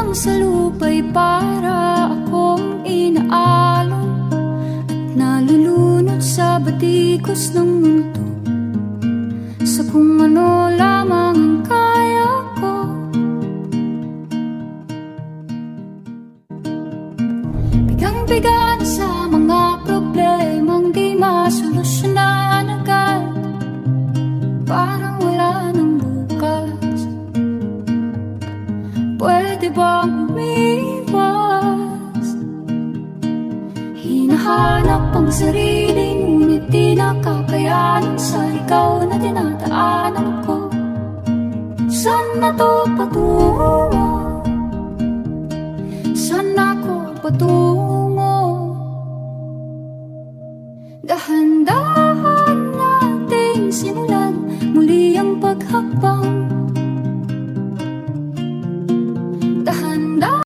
lamang sa lupa'y para akong inaalon at nalulunod sa batikos ng mundo, sa kung ano lamang ang kaya ko. Bigang-bigan sa mga problemang di masolusyonan agad, parang wala ng bukas. Pwede bang umiwas? Hinahanap ang sarili, ngunit di nakakayanan sa ikaw na dinadaanan ko. Saan na to patungo?